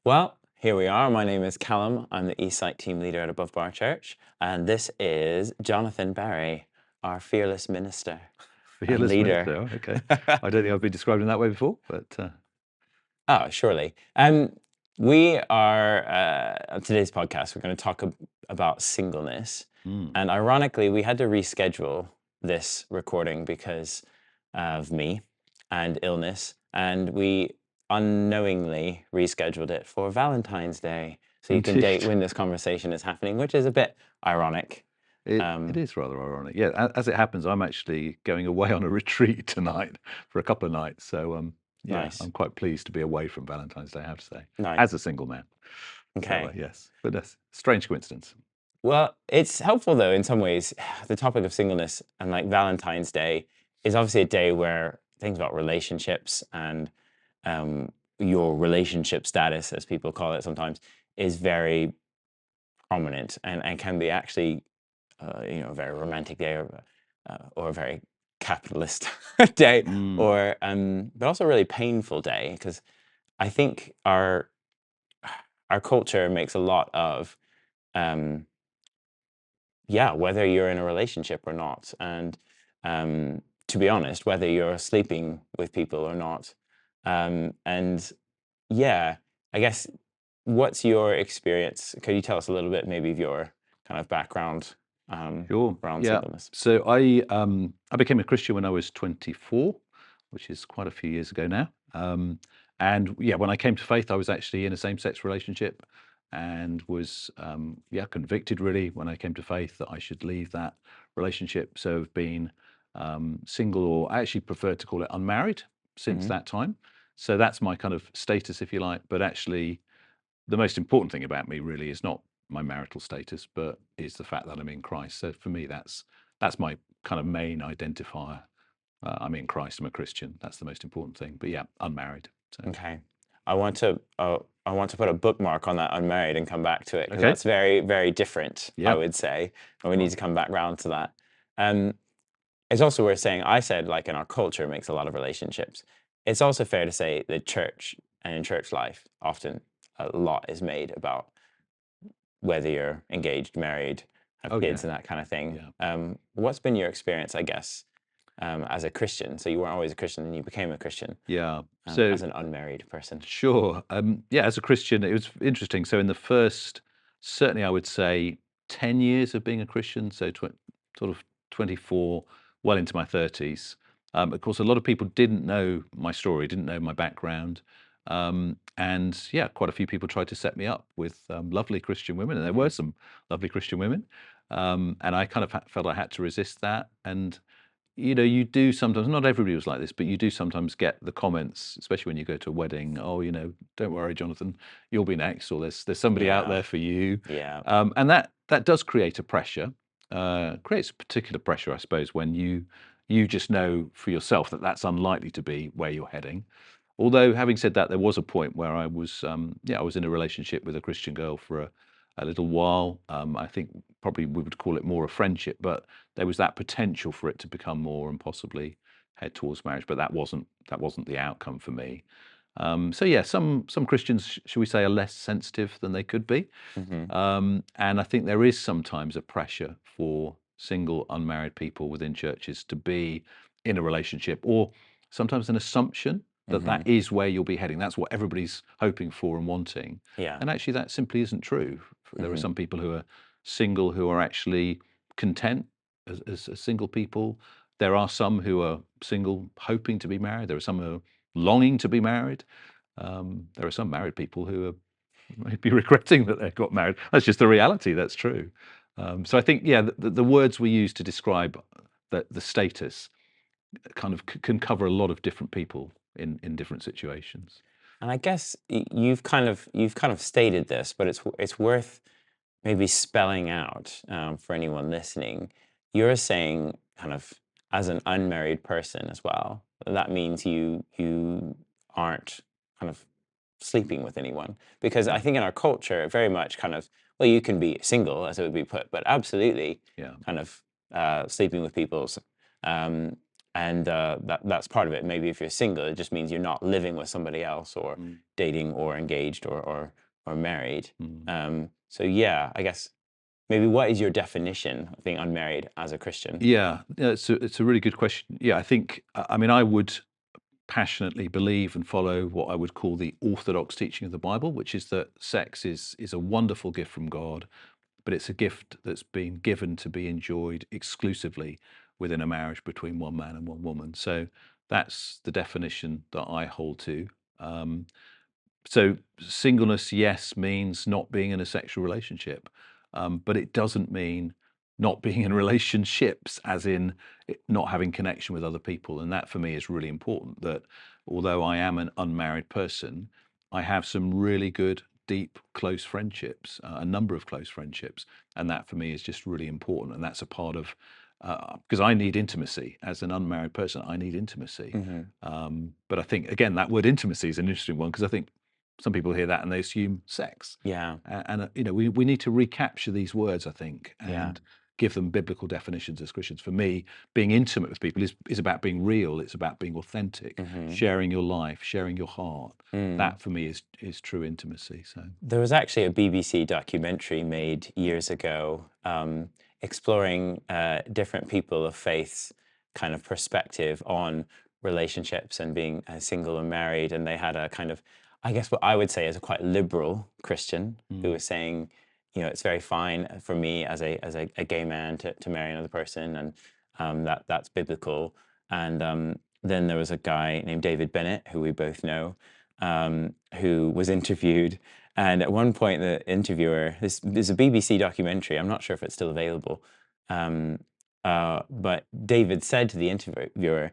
Well, here we are. My name is Callum. I'm the East Site team leader at Above Bar Church, and this is Jonathan Barry, our fearless minister and Fearless leader. minister. Oh, okay. I don't think I've been described in that way before, but Oh, surely. We are on today's podcast. We're going to talk about singleness, mm, and ironically, we had to reschedule this recording because of me and illness, and we unknowingly rescheduled it for Valentine's Day, so you can date indeed. when this conversation is happening, which is a bit ironic. It Um, is rather ironic. Yeah, as it happens, I'm actually going away on a retreat tonight for a couple of nights. So, yeah, nice, I'm quite pleased to be away from Valentine's Day, I have to say, nice. as a single man. So, Okay. yes, but that's a strange coincidence. Well, it's helpful though in some ways. The topic of singleness and like Valentine's Day is obviously a day where things about relationships and your relationship status, as people call it sometimes, is very prominent and can be actually, a very romantic day or a very capitalist day, Mm, or but also a really painful day because I think our culture makes a lot of um, yeah, whether you're in a relationship or not. And to be honest, whether you're sleeping with people or not. And yeah, I guess what's your experience? Could you tell us a little bit maybe of your kind of background sure. around Yeah. singleness? So I became a Christian when I was 24, which is quite a few years ago now. And yeah, when I came to faith, I was actually in a same-sex relationship and was yeah, convicted really when I came to faith that I should leave that relationship. So I've been single, or I actually prefer to call it unmarried since Hmm. that time. So that's my kind of status, if you like. But actually, the most important thing about me really is not my marital status, but is the fact that I'm in Christ. So for me, that's my kind of main identifier. I'm in Christ. I'm a Christian. That's the most important thing. But yeah, unmarried. So Okay. I want to put a bookmark on that unmarried and come back to it because okay, that's very, very different, I yeah, would say. And we go need on. to come back round to that. Um, It's also worth saying, I said, like in our culture, makes a lot of relationships. It's also fair to say that church and in church life, often a lot is made about whether you're engaged, married, have Oh yeah, kids, and that kind of thing. yeah, What's been your experience, I guess, as a Christian? So you weren't always a Christian and you became a Christian yeah. So as an unmarried person. sure. Yeah, as a Christian, it was interesting. So in the first, certainly, I would say 10 years of being a Christian, so sort of 24, well into my 30s. Of course, a lot of people didn't know my story, didn't know my background. And yeah, quite a few people tried to set me up with lovely Christian women, and there were Mhm. some lovely Christian women. And I kind of felt I had to resist that. And you do sometimes, not everybody was like this, but you do sometimes get the comments, especially when you go to a wedding, oh, don't worry, Jonathan, you'll be next, or there's somebody out Yeah, there for you. yeah. And that does create a pressure, creates a particular pressure, I suppose, when you just know for yourself that that's unlikely to be where you're heading. Although, having said that, there was a point where I was, yeah, I was in a relationship with a Christian girl for a little while. I think probably we would call it more a friendship, but there was that potential for it to become more and possibly head towards marriage. But that wasn't the outcome for me. So yeah, some Christians, shall we say, are less sensitive than they could be, Hmm. and I think there is sometimes a pressure for single, unmarried people within churches to be in a relationship, or sometimes an assumption that Hmm. that is where you'll be heading. That's what everybody's hoping for and wanting. Yeah. And actually, that simply isn't true. There are Hmm. some people who are single who are actually content as single people. There are some who are single hoping to be married. There are some who are longing to be married. There are some married people who are maybe regretting that they got married. That's just the reality. That's true. So I think, yeah, the words we use to describe the status kind of can cover a lot of different people in different situations. And I guess you've kind of stated this, but it's worth maybe spelling out for anyone listening. You're saying kind of as an unmarried person as well. That means you aren't kind of sleeping with anyone because I Yeah, think in our culture, it very much kind of well, you can be single as it would be put, but absolutely yeah, kind of sleeping with people. Um, and that's part of it. Maybe if you're single, it just means you're not living with somebody else, or Mm, dating, or engaged, or married. mm. So yeah, I guess maybe what is your definition of being unmarried as a Christian? Yeah, it's a really good question. Yeah, I think, I mean, I would passionately believe and follow what I would call the orthodox teaching of the Bible, which is that sex is a wonderful gift from God, but it's a gift that's been given to be enjoyed exclusively within a marriage between one man and one woman. So that's the definition that I hold to. Um, so singleness, yes, means not being in a sexual relationship, but it doesn't mean not being in relationships, as in not having connection with other people. And that for me is really important. That although I am an unmarried person, I have some really good, deep, close friendships, a number of close friendships, and that for me is just really important. And that's a part of because I need intimacy as an unmarried person. I need intimacy. Hmm. But I think again that word intimacy is an interesting one because I think some people hear that and they assume sex. Yeah, We need to recapture these words, I think, yeah. and give them biblical definitions as Christians. For me, being intimate with people is about being real. It's about being authentic, Hmm. sharing your life, sharing your heart. Mm. That for me is true intimacy. So There was actually a BBC documentary made years ago, exploring different people of faith's kind of perspective on relationships and being single and married. And they had a kind of, I guess, what I would say is a quite liberal Christian who mm, was saying, it's very fine for me as a gay man to marry another person, and that's biblical. And then there was a guy named David Bennett, who we both know, who was interviewed, and at one point, the interviewer, this is a BBC documentary, I'm not sure if it's still available, um, but David said to the interviewer,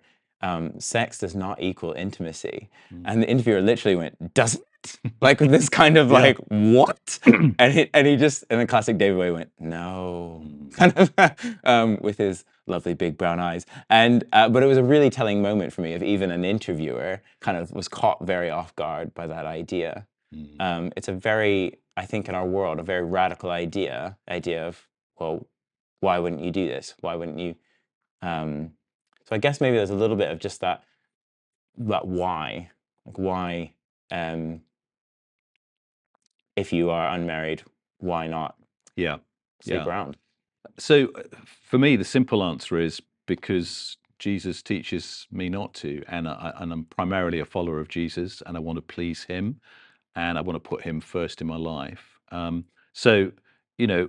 sex does not equal intimacy. mm. And the interviewer literally went, doesn't it? Like with this kind of Yeah. like, what? And he just, in the classic David way, went, no, Mm, kind of, with his lovely big brown eyes. And, but it was a really telling moment for me of even an interviewer kind of was caught very off guard by that idea. mm. It's a very, I think in our world, a very radical idea of, well, why wouldn't you do this? Why wouldn't you? Um, so I guess maybe there's a little bit of just that why, like why, um, if you are unmarried, why not Yeah. sleep Yeah. around? So for me, the simple answer is because Jesus teaches me not to, and I'm primarily a follower of Jesus, and I want to please Him, and I want to put Him first in my life. So, you know,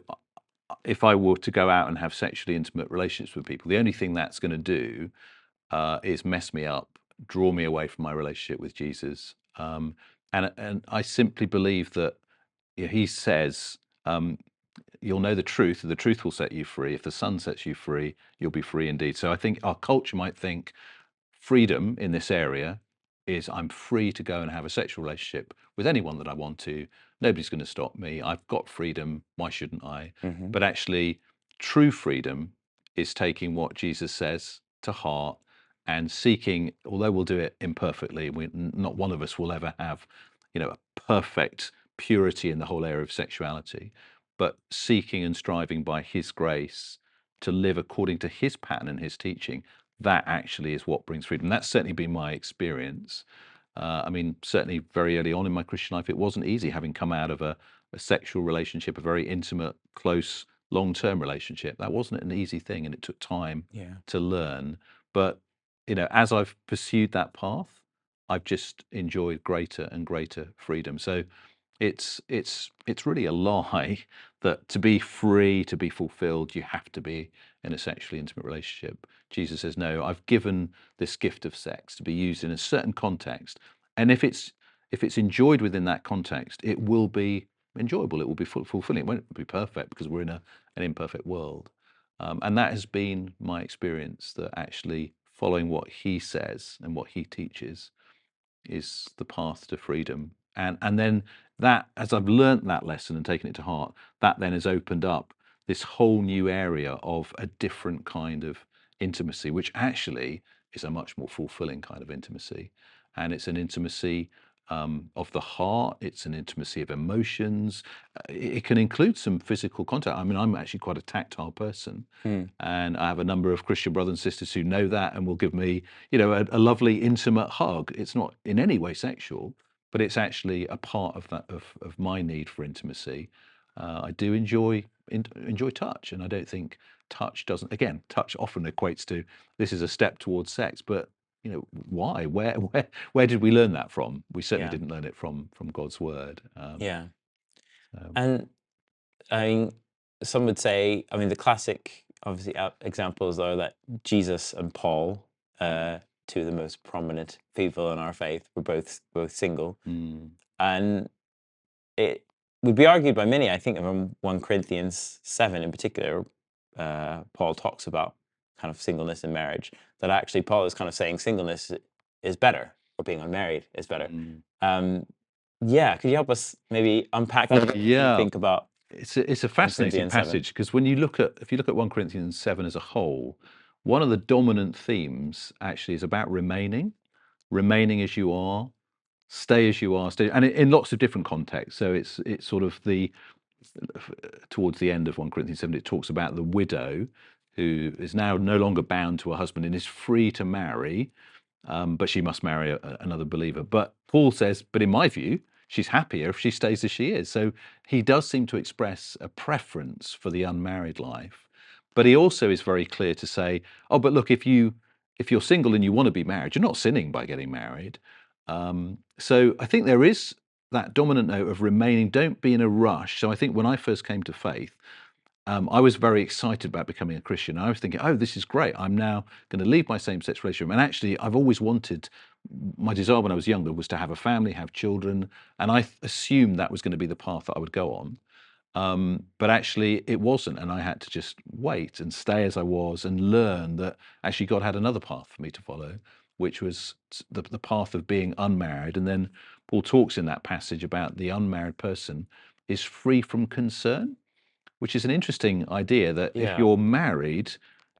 if I were to go out and have sexually intimate relationships with people, the only thing that's going to do is mess me up, draw me away from my relationship with Jesus. And I simply believe that He says. You'll know the truth will set you free. If the Son sets you free, you'll be free indeed. So I think our culture might think freedom in this area is I'm free to go and have a sexual relationship with anyone that I want to. Nobody's going to stop me. I've got freedom. Why shouldn't I? Hmm. But actually, true freedom is taking what Jesus says to heart and seeking, although we'll do it imperfectly, not one of us will ever have, a perfect purity in the whole area of sexuality, but seeking and striving by His grace to live according to His pattern and His teaching. That actually is what brings freedom. That's certainly been my experience. I mean, certainly very early on in my Christian life, it wasn't easy having come out of a sexual relationship, a very intimate, close, long-term relationship. That wasn't an easy thing, and it took time Yeah. to learn. But as I've pursued that path, I've just enjoyed greater and greater freedom. So it's really a lie that to be free, to be fulfilled, you have to be in a sexually intimate relationship. Jesus says, no, I've given this gift of sex to be used in a certain context. And if it's enjoyed within that context, it will be enjoyable. It will be fulfilling. It won't be perfect because we're in an imperfect world. And that has been my experience, that actually following what He says and what He teaches is the path to freedom. And then that, as I've learnt that lesson and taken it to heart, that then has opened up this whole new area of a different kind of intimacy, which actually is a much more fulfilling kind of intimacy. And it's an intimacy of the heart. It's an intimacy of emotions. It can include some physical contact. I mean, I'm actually quite a tactile person, Mm. and I have a number of Christian brothers and sisters who know that and will give me, a lovely intimate hug. It's not in any way sexual, but it's actually a part of that of my need for intimacy. I do enjoy touch, and I don't think touch doesn't. Again, touch often equates to this is a step towards sex, but why? Where did we learn that from? We certainly Yeah. didn't learn it from God's word. Yeah. Um, And I mean, some would say, I mean, the classic, obviously, examples are that Jesus and Paul, two of the most prominent people in our faith, were both single, mm, and it would be argued by many. I think from 1 Corinthians 7 in particular, Paul talks about kind of singleness in marriage. That actually Paul is kind of saying singleness is better, or being unmarried is better. mm. Um, yeah, could you help us maybe unpack that a bit as you Yeah, think about it's a 1 fascinating Corinthians 7? passage because if you look at 1 Corinthians 7 as a whole, one of the dominant themes actually is about remaining as you are, stay as you are, stay, and in lots of different contexts. So it's sort of towards the end of 1 Corinthians 7, it talks about the widow who is now no longer bound to her husband and is free to marry, but she must marry another believer. But Paul says, but in my view, she's happier if she stays as she is. So he does seem to express a preference for the unmarried life. But he also is very clear to say, oh, but look, if you're single and you want to be married, you're not sinning by getting married. So I think there is that dominant note of remaining, don't be in a rush. So I think when I first came to faith, I was very excited about becoming a Christian. I was thinking, oh, this is great. I'm now going to leave my same sex relationship. And actually, I've always wanted, my desire when I was younger was to have a family, have children. And I assumed that was going to be the path that I would go on. But actually, it wasn't. And I had to just wait and stay as I was and learn that actually God had another path for me to follow, which was the path of being unmarried. And then Paul talks in that passage about the unmarried person is free from concern, which is an interesting idea that if Yeah. you're married,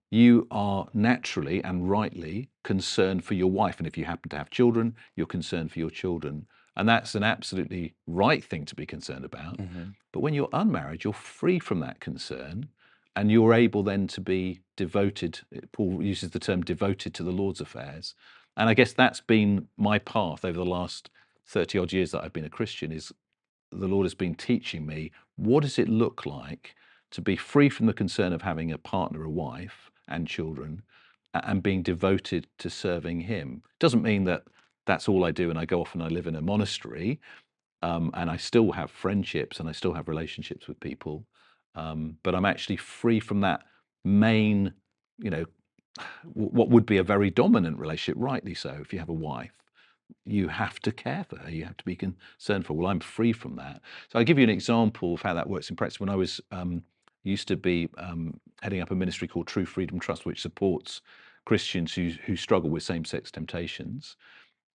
you are naturally and rightly concerned for your wife. And if you happen to have children, you're concerned for your children. And that's an absolutely right thing to be concerned about. Hmm. But when you're unmarried, you're free from that concern and you're able then to be devoted. Paul uses the term devoted to the Lord's affairs. And I guess that's been my path over the last 30 odd years that I've been a Christian is the Lord has been teaching me what does it look like to be free from the concern of having a partner, a wife, and children, and being devoted to serving Him. Doesn't mean that that's all I do and I go off and I live in a monastery, and I still have friendships and I still have relationships with people, but I'm actually free from that main, you know, what would be a very dominant relationship, rightly so, if you have a wife you have to care for her. You have to be concerned for her. Well, I'm free from that. So I'll give you an example of how that works in practice. When I was used to be heading up a ministry called True Freedom Trust, which supports Christians who struggle with same-sex temptations.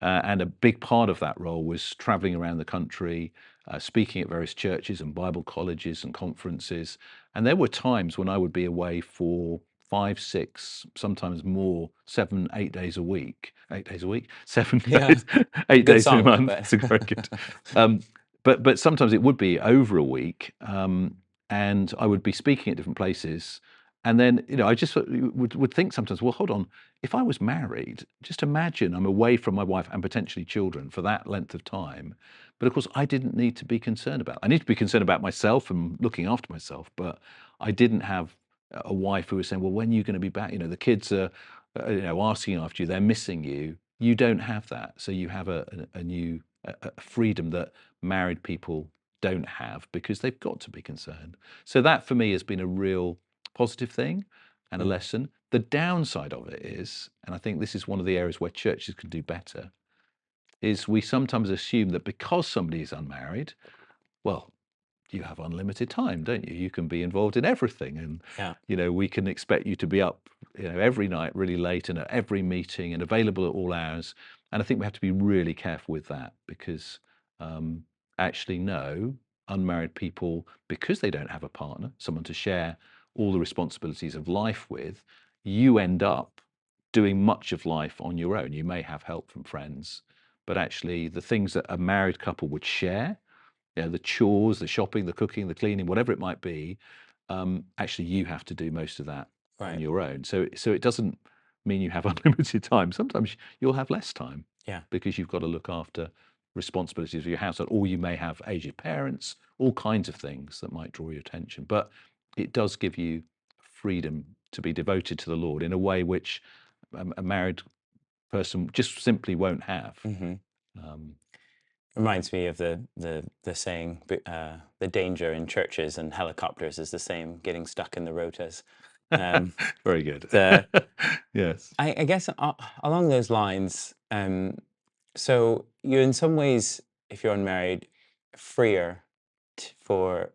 And a big part of that role was traveling around the country, speaking at various churches and Bible colleges and conferences. And there were times when I would be away for 5, 6, sometimes more, 7, 8 days a week. 8 days a week, 7 Yeah. days, 8 Good days in a song, I month. bet. It's very good. Um, but sometimes it would be over a week, and I would be speaking at different places. And then, I just would think sometimes, well, hold on, if I was married, just imagine I'm away from my wife and potentially children for that length of time. But of course, I didn't need to be concerned about. I need to be concerned about myself and looking after myself, but I didn't have a wife who was saying, "Well, when are you going to be back? The kids are, asking after you. They're missing you." You don't have that, so you have a new a freedom that married people don't have because they've got to be concerned. So that for me has been a real positive thing and a Mm. lesson. The downside of it is, and I think this is one of the areas where churches can do better, is we sometimes assume that because somebody is unmarried, well, you have unlimited time, don't you? You can be involved in everything, and Yeah. we can expect you to be up, every night really late and at every meeting and available at all hours. And I think we have to be really careful with that because um, actually, no, unmarried people, because they don't have a partner, someone to share all the responsibilities of life with, you end up doing much of life on your own. You may have help from friends, but actually the things that a married couple would share, the chores, the shopping, the cooking, the cleaning, whatever it might be, actually you have to do most of that on Right. your own. So it doesn't mean you have unlimited time. Sometimes you'll have less time Yeah. because you've got to look after responsibilities of your household, or you may have aged parents, all kinds of things that might draw your attention. But it does give you freedom to be devoted to the Lord in a way which a married person just simply won't have. hmm Um, Reminds me of the saying, the danger in churches and helicopters is the same, getting stuck in the rotas. Um, very good. the Yes. I guess along those lines, so you're in some ways, if you're unmarried, freer for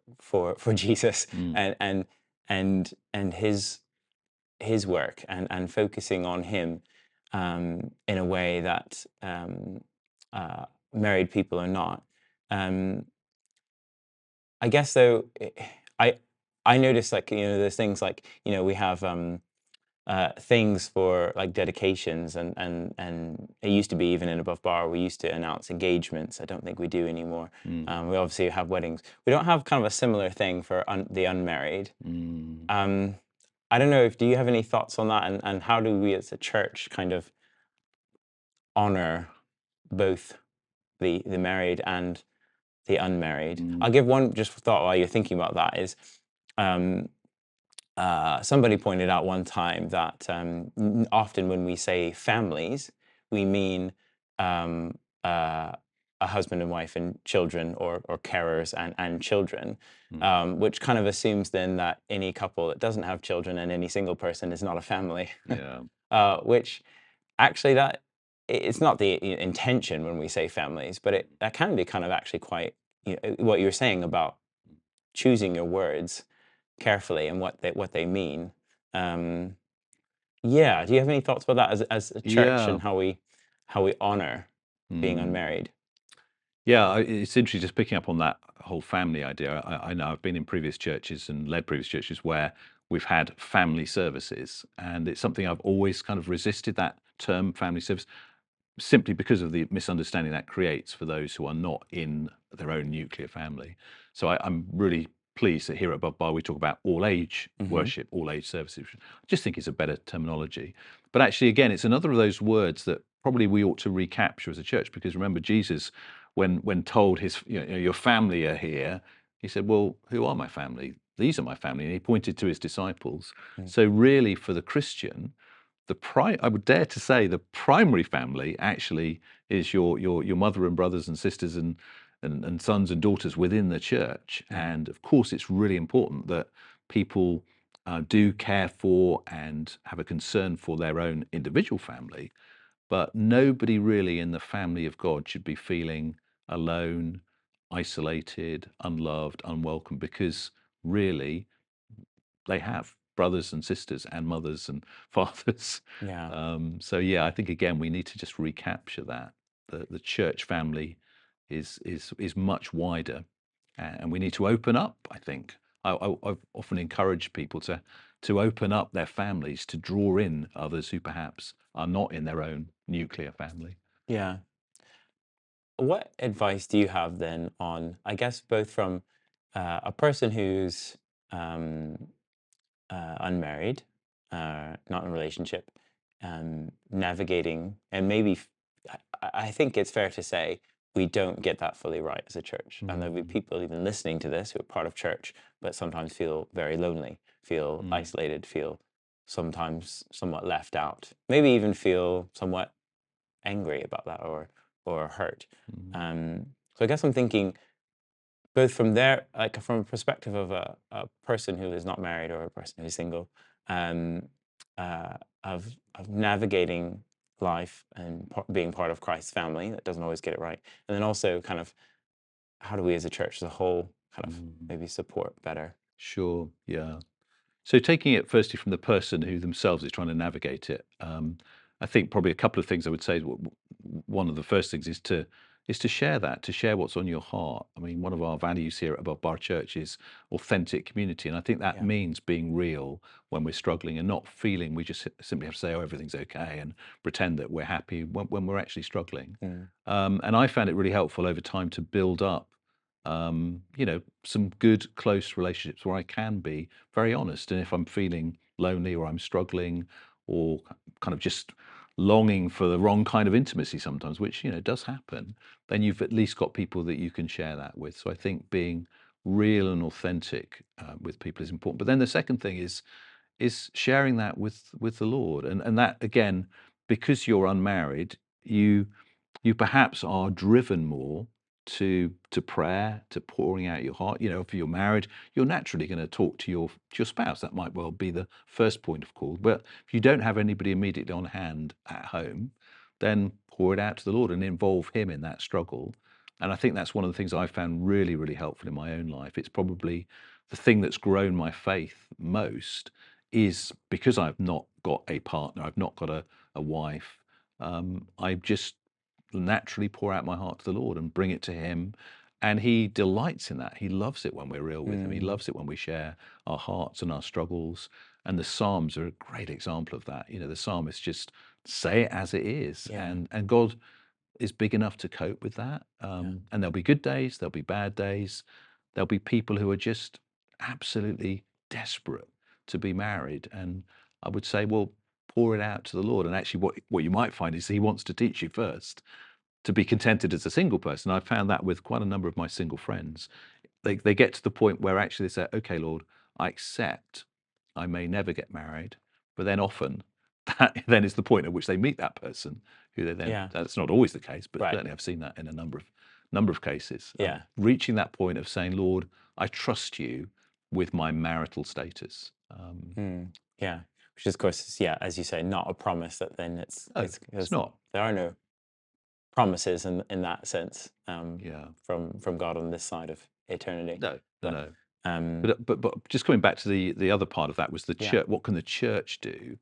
Jesus Mm, and his work and focusing on him in a way that married people are not. Um, I guess though, I I notice like there's things like we have things for like dedications and it used to be even in above bar we used to announce engagements. I don't think we do anymore. mm, We obviously have weddings. We don't have kind of a similar thing for the unmarried. mm. Um, I don't know if do you have any thoughts on that and how do we as a church kind of honor both the married and the unmarried? Mm, I'll give one just thought while you're thinking about that is um, somebody pointed out one time that often when we say families, we mean um, uh, a husband and wife and children, or carers and children, mm. which kind of assumes then that any couple that doesn't have children and any single person is not a family, Yeah. which actually it's not the intention when we say families, but that can be kind of actually quite what you're saying about choosing your words carefully and what they mean. Um, yeah, do you have any thoughts about that as a church Yeah. and how we honor being Mm. unmarried? Yeah, it's interesting just picking up on that whole family idea. I know I've been in previous churches and led previous churches where we've had family services, and it's something I've always kind of resisted, that term family service, simply because of the misunderstanding that creates for those who are not in their own nuclear family. So I'm really pleased that here at Above Bar we talk about all age Hmm. worship, all age services. Which I just think it's a better terminology. But actually, again, it's another of those words that probably we ought to recapture as a church, because remember Jesus, when told his your family are here, he said, "Well, who are my family? These are my family," and he pointed to his disciples. So really, for the Christian, I would dare to say the primary family actually is your mother and brothers and sisters and sons and daughters within the church. Yeah, And of course, it's really important that people do care for and have a concern for their own individual family. But nobody really in the family of God should be feeling alone, isolated, unloved, unwelcome, because really they have brothers and sisters and mothers and fathers. yeah, So yeah, I think again we need to just recapture that the church family is much wider, and we need to open up. I think I've often encouraged people to open up their families to draw in others who perhaps are not in their own nuclear family. yeah. What advice do you have then on, I guess, both from a person who's um, unmarried, not in a relationship, navigating, and maybe I think it's fair to say we don't get that fully right as a church. And there'll be Mm, people even listening to this who are part of church, but sometimes feel very lonely, feel mm, isolated, feel sometimes somewhat left out, maybe even feel somewhat angry about that or hurt. mm, So I guess I'm thinking both from their like from a perspective of a person who is not married or a person who's single, um, uh, of navigating life and being part of Christ's family that doesn't always get it right, and then also kind of how do we as a church as a whole kind of mm. maybe support better. Sure, yeah. So taking it firstly from the person who themselves is trying to navigate it, I think probably a couple of things I would say. One of the first things is is to share that, to share what's on your heart. I mean, one of our values here at Above Bar Church is authentic community, and I think that Yeah. means being real when we're struggling and not feeling we just simply have to say, "Oh, everything's okay," and pretend that we're happy when we're actually struggling. Mm. And I found it really helpful over time to build up, some good, close relationships where I can be very honest. And if I'm feeling lonely or I'm struggling or kind of just longing for the wrong kind of intimacy sometimes, which, does happen, then you've at least got people that you can share that with. So I think being real and authentic with people is important. But then the second thing is sharing that with the Lord, and that again, because you're unmarried, you perhaps are driven more to prayer, to pouring out your heart. If you're married, you're naturally going to talk to your spouse. That might well be the first point of call. But if you don't have anybody immediately on hand at home, then pour it out to the Lord and involve Him in that struggle. And I think that's one of the things I found really, really helpful in my own life. It's probably the thing that's grown my faith most is because I've not got a partner, I've not got a wife. I just naturally pour out my heart to the Lord and bring it to Him. And He delights in that. He loves it when we're real with Him. He Mm. loves it when we share our hearts and our struggles. And the Psalms are a great example of that. The psalmists just say it as it is. Yeah. And God is big enough to cope with that. Yeah. And there'll be good days, there'll be bad days. There'll be people who are just absolutely desperate to be married. And I would say, well, pour it out to the Lord. And actually, what you might find is He wants to teach you first to be contented as a single person. I've found that with quite a number of my single friends. They get to the point where actually they say, okay, Lord, I accept I may never get married. But then often that then is the point at which they meet that person who they then, Yeah. that's not always the case, but Right. certainly I've seen that in a number of cases of Yeah. reaching that point of saying, Lord, I trust you with my marital status. Mm. Yeah. Which is, of course, yeah, as you say, not a promise that then No, it's it's because not. there are no promises in that sense, Yeah. from God on this side of eternity. No, no, But no. um, But just coming back to the other part of that was the yeah. church. What can the church do?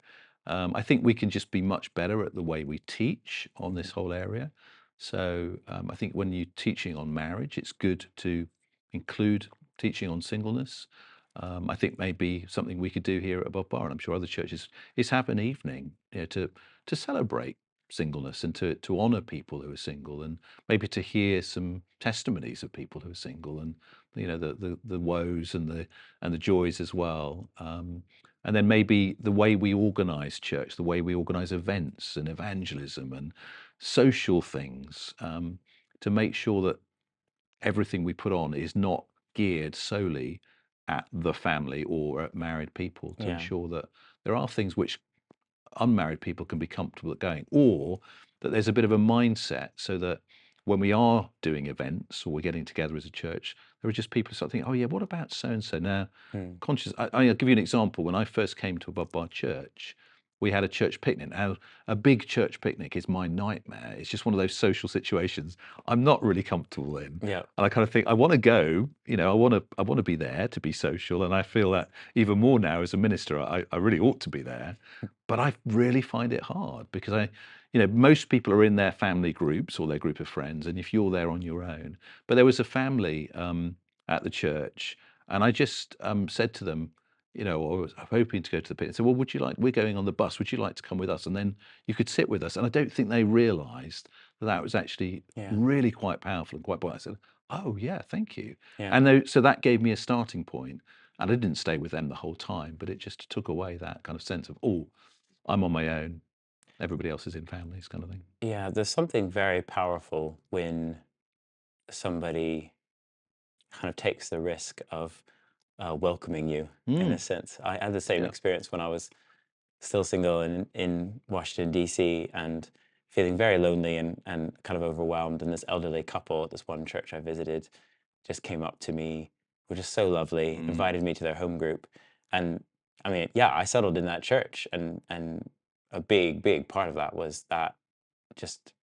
I think we can just be much better at the way we teach on Mhm. this whole area. So I think when you're teaching on marriage, it's good to include teaching on singleness. I think maybe something we could do here at Above Bar, and I'm sure other churches, is have an evening, to celebrate singleness and to honour people who are single, and maybe to hear some testimonies of people who are single, and the woes and the joys as well. And then maybe the way we organize church, the way we organize events and evangelism and social things, to make sure that everything we put on is not geared solely at the family or at married people, to Yeah. ensure that there are things which unmarried people can be comfortable at going, or that there's a bit of a mindset so that when we are doing events or we're getting together as a church, there are just people who start thinking, oh yeah, what about so and so? Now, Mm. I'll give you an example. When I first came to Above Bar Church, we had a church picnic. Now, a big church picnic is my nightmare. It's just one of those social situations I'm not really comfortable in. Yeah. And I kind of think I want to go, I want to be there to be social. And I feel that even more now as a minister, I really ought to be there. But I really find it hard because most people are in their family groups or their group of friends, and if you're there on your own. But there was a family at the church, and I just said to them, I was hoping to go to the picnic. I said, well, would you like? We're going on the bus. Would you like to come with us? And then you could sit with us. And I don't think they realised that that was actually Yeah. really quite powerful and quite bright. I said, oh yeah, thank you. Yeah. And so that gave me a starting point. And I didn't stay with them the whole time, but it just took away that kind of sense of, oh, I'm on my own. Everybody else is in families, kind of thing. Yeah. There's something very powerful when somebody kind of takes the risk of welcoming you in a Mm, sense. I had the same yeah. experience when I was still single in Washington, D.C., and feeling very lonely and kind of overwhelmed. And this elderly couple at this one church I visited just came up to me, were just so lovely, Mm, invited me to their home group. And I mean, yeah, I settled in that church. And a big part of that was that just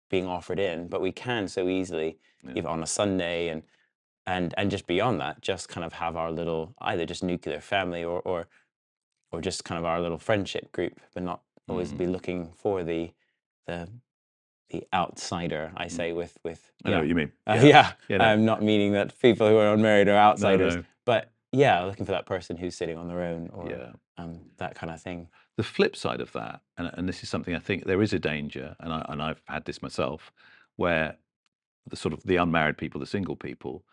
being offered in. But we can so easily, yeah. even on a Sunday and just beyond that, just kind of have our little either just nuclear family or just kind of our little friendship group, but not always Mm, be looking for the the outsider, I Mm. say with I know what you mean. Yeah. yeah, You know. not meaning that people who are unmarried are No, outsiders, no. but yeah, looking for that person who's sitting on their own or Yeah. that kind of thing. The flip side of that, and this is something I think there is a danger, and I've had this myself, where the sort of the unmarried people, the single people,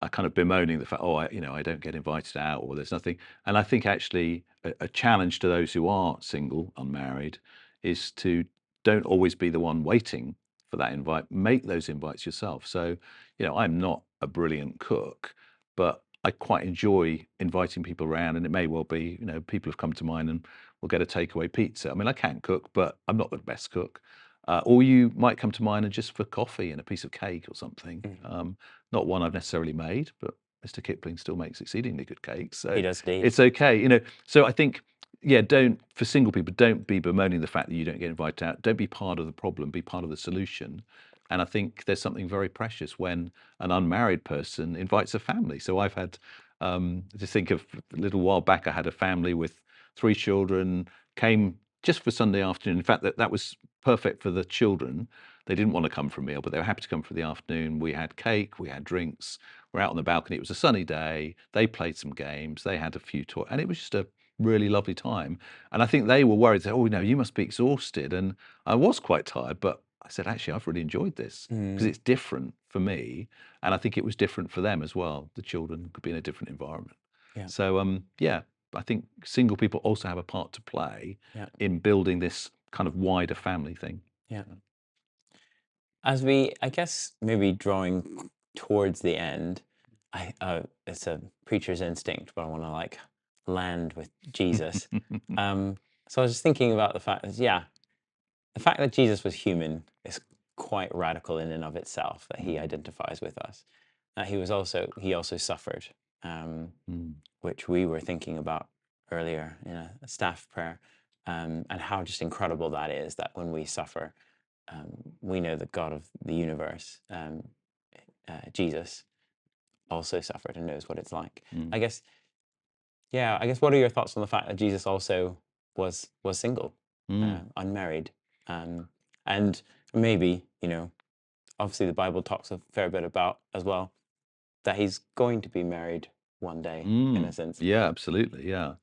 are kind of bemoaning the fact, oh, I don't get invited out, or there's nothing. And I think actually a challenge to those who are single, unmarried, is to don't always be the one waiting for that invite. Make those invites yourself. So, I'm not a brilliant cook, but I quite enjoy inviting people around, and it may well be, people have come to mind and we'll get a takeaway pizza. I mean, I can cook, but I'm not the best cook. Or you might come to mind and just for coffee and a piece of cake or something. Mm. Not one I've necessarily made, but Mr. Kipling still makes exceedingly good cakes, He so does indeed. it's okay. So I think, yeah, don't for single people, don't be bemoaning the fact that you don't get invited out. Don't be part of the problem. Be part of the solution. And I think there's something very precious when an unmarried person invites a family. So I've had, just think of a little while back, I had a family with 3 children came just for Sunday afternoon. In fact, that was perfect for the children. They didn't want to come for a meal, but they were happy to come for the afternoon. We had cake, we had drinks, we're out on the balcony. It was a sunny day. They played some games, they had a few toys, and it was just a really lovely time. And I think they were worried, that, oh, no, you must be exhausted. And I was quite tired, but I said, actually, I've really enjoyed this because Mm, it's different for me. And I think it was different for them as well. The children could be in a different environment. yeah, So, yeah, I think single people also have a part to play yeah, in building this kind of wider family thing. yeah. As we, I guess, maybe drawing towards the end, it's a preacher's instinct, but I want to like land with Jesus. So I was just thinking about the fact that, yeah, the fact that Jesus was human is quite radical in and of itself. That he Mm, identifies with us. That he also suffered, um, mm, which we were thinking about earlier in a staff prayer, and how just incredible that is. That when we suffer, we know the God of the universe, Jesus, also suffered and knows what it's like. mm, I guess, yeah. I guess, what are your thoughts on the fact that Jesus also was single, mm, unmarried, and maybe obviously the Bible talks a fair bit about as well that he's going to be married one day, in a mm. sense. Yeah, absolutely. Yeah.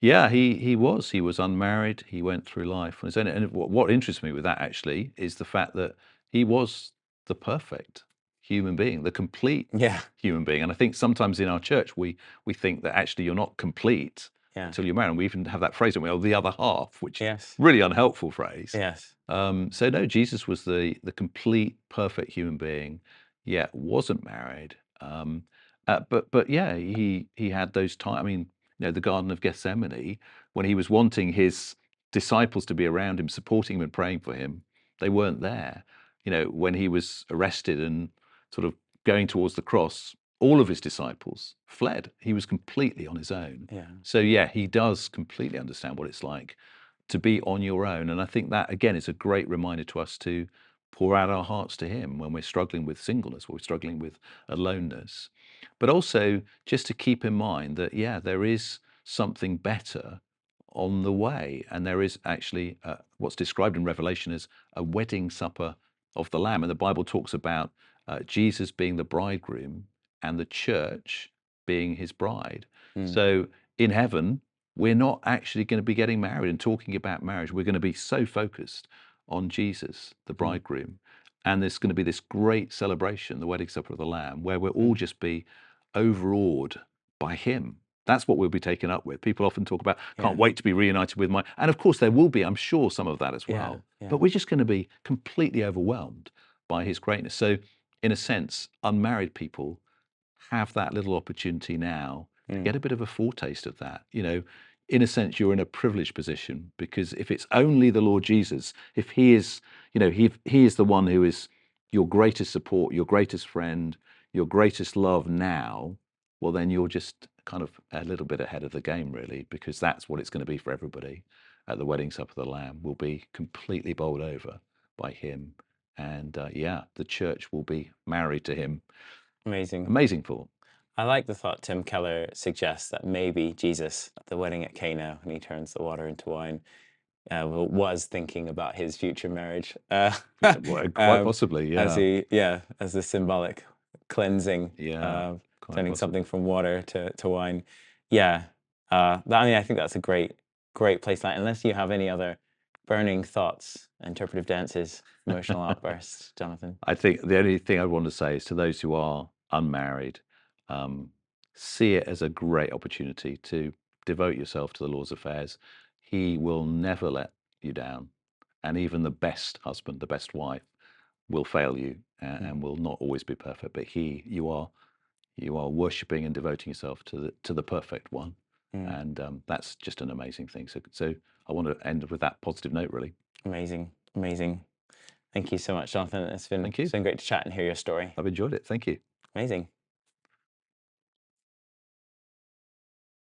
Yeah, he was unmarried. He went through life on his own. And what interests me with that actually is the fact that he was the perfect human being, the complete Yeah, human being. And I think sometimes in our church we think that actually you're not complete yeah, until you're married. And we even have that phrase, don't we? Oh, the other half, which yes, really unhelpful phrase. yes, So no, Jesus was the complete perfect human being, yet wasn't married. But yeah, he had those time. I mean, the Garden of Gethsemane, when he was wanting his disciples to be around him, supporting him and praying for him, they weren't there. When he was arrested and sort of going towards the cross, all of his disciples fled. He was completely on his own. yeah, So yeah, he does completely understand what it's like to be on your own. And I think that, again, is a great reminder to us to pour out our hearts to Him when we're struggling with singleness, or we're struggling with aloneness. But also just to keep in mind that, yeah, there is something better on the way. And there is actually what's described in Revelation as a wedding supper of the Lamb. And the Bible talks about Jesus being the bridegroom and the church being his bride. mm, So in heaven, we're not actually going to be getting married and talking about marriage. We're going to be so focused on Jesus, the mm, bridegroom. And there's going to be this great celebration, the wedding supper of the Lamb, where we'll all mm, just be overawed by him. That's what we'll be taken up with. People often talk about, can't yeah, wait to be reunited with my, and of course there will be, I'm sure, some of that as yeah, well. yeah, But we're just going to be completely overwhelmed by his greatness. So, in a sense, unmarried people have that little opportunity now to mm, get a bit of a foretaste of that. In a sense, you're in a privileged position because if it's only the Lord Jesus, if He is, he is the one who is your greatest support, your greatest friend, your greatest love now, well, then you're just kind of a little bit ahead of the game, really, because that's what it's going to be for everybody at the wedding supper of the Lamb. Will be completely bowled over by Him, and yeah, the church will be married to Him. amazing. Amazing thought. I like the thought Tim Keller suggests that maybe Jesus at the wedding at Cana, when he turns the water into wine, was thinking about his future marriage, Yeah, well, quite um, possibly, as yeah. as the symbolic cleansing, Yeah, quite turning something possibly. from water to wine. Yeah, I mean, I think that's a great place to land. Unless you have any other burning thoughts, interpretive dances, emotional outbursts, Jonathan. I think the only thing I want to say is to those who are unmarried, um, see it as a great opportunity to devote yourself to the Lord's affairs. He will never let you down. And even the best husband, the best wife will fail you Mm, and will not always be perfect. But you are worshiping and devoting yourself to the perfect one. mm, And that's just an amazing thing. So I want to end with that positive note, really. amazing, amazing. Thank you so much, Jonathan. Thank It's you. been great to chat and hear your story. I've enjoyed it. Thank you. Amazing.